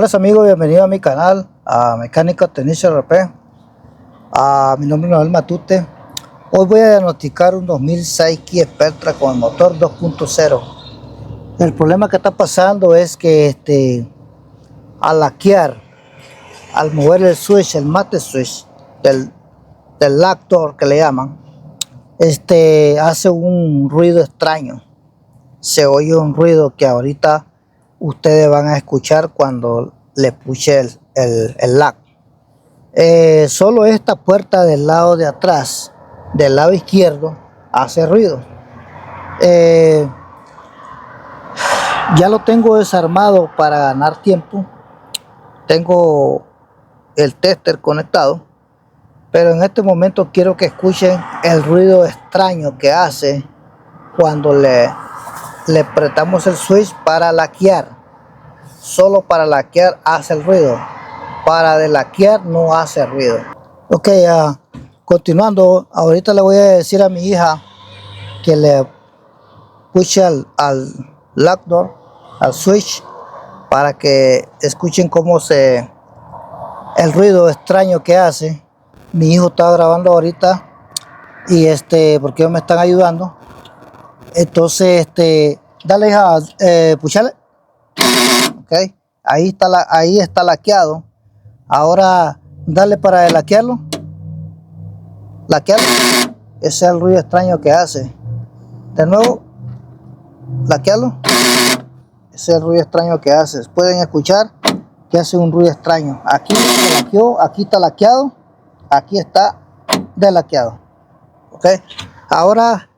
Hola amigos, bienvenidos a mi canal, a Mecánica Technician RP. Mi nombre es Noel Matute. Hoy voy a diagnosticar un 2006 Kia Spectra con el motor 2.0. El problema que está pasando es que al laquear, al mover el switch, el mate switch del lock door que le llaman, hace un ruido extraño. Se oye un ruido que ahorita ustedes van a escuchar cuando le puche el lock. Solo esta puerta del lado de atrás, del lado izquierdo, hace ruido. Ya lo tengo desarmado para ganar tiempo. Tengo el tester conectado, pero en este momento quiero que escuchen el ruido extraño que hace cuando le apretamos el switch para laquear. Solo para laquear hace el ruido, para delaquear no hace ruido. Ok, continuando, ahorita le voy a decir a mi hija que le puche al lock door, al switch, para que escuchen cómo el ruido extraño que hace. Mi hijo está grabando ahorita y porque ellos me están ayudando. Entonces dale, hija, puchale. Okay. Ahí está laqueado. Ahora dale para laquearlo. Laquearlo. Ese es el ruido extraño que hace. De nuevo, laquearlo. Ese es el ruido extraño que hace. Pueden escuchar que hace un ruido extraño. Aquí se laqueó, aquí está laqueado, aquí está delaqueado. Okay. Ahora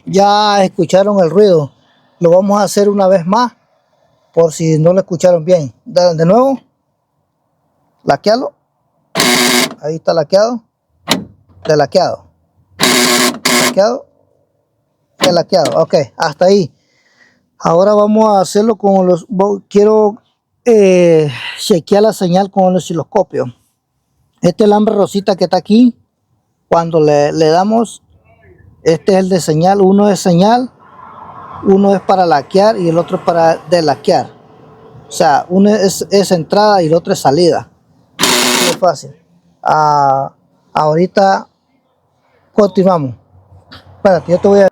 ya escucharon el ruido. Lo vamos a hacer una vez más, por si no lo escucharon bien. De nuevo, laquearlo. Ahí está laqueado, delaqueado, laqueado, delaqueado. Ok, hasta ahí. Ahora vamos a hacerlo con quiero chequear la señal con el osciloscopio. Este alambre rosita que está aquí, cuando le damos, este es el de señal. Uno es señal, uno es para laquear y el otro es para delaquear. O sea, uno es entrada y el otro es salida. Muy fácil. Ahorita continuamos. Espérate, yo te voy a...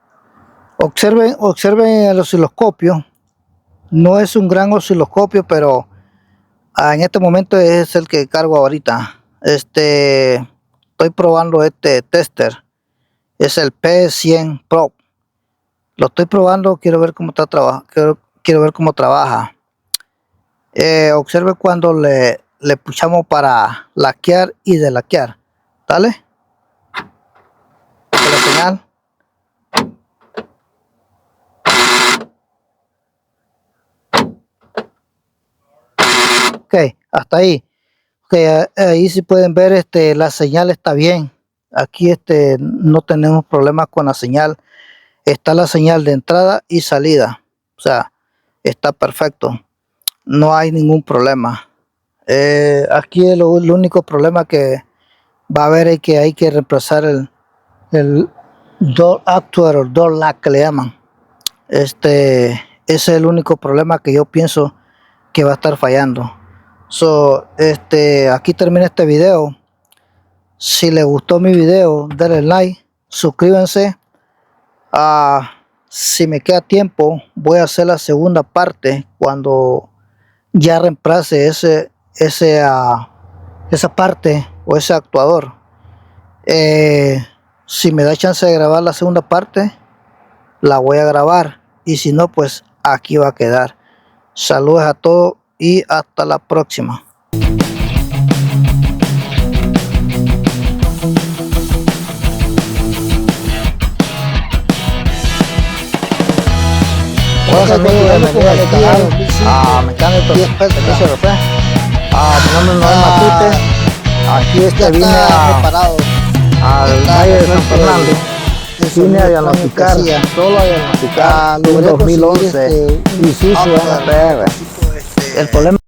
Observen el osciloscopio. No es un gran osciloscopio, pero en este momento es el que cargo ahorita. Estoy probando este tester. Es el P100 Pro. Lo estoy probando, quiero ver cómo está quiero ver cómo trabaja. Observe cuando le puchamos para laquear y delaquear. Dale. La señal. Ok, hasta ahí. Okay, ahí si pueden ver, la señal está bien. Aquí no tenemos problemas con la señal. Está la señal de entrada y salida. O sea, está perfecto. No hay ningún problema. Aquí el único problema que va a haber es que hay que reemplazar el door actuator, door lock que le llaman. Ese es el único problema que yo pienso que va a estar fallando. Aquí termina este video. Si les gustó mi video, denle like, suscríbanse. Si me queda tiempo, voy a hacer la segunda parte cuando ya reemplace esa parte o ese actuador. Si me da chance de grabar la segunda parte, la voy a grabar, y si no, pues aquí va a quedar. Saludos a todos y hasta la próxima. Hola amigos, bienvenidos al canal Mecánica Technician RP. Mi nombre es Noel Matute. Aquí vine al Valle de San Fernando. Vine a diagnosticar, solo a diagnosticar un 2011 Isuzu NPR. El problema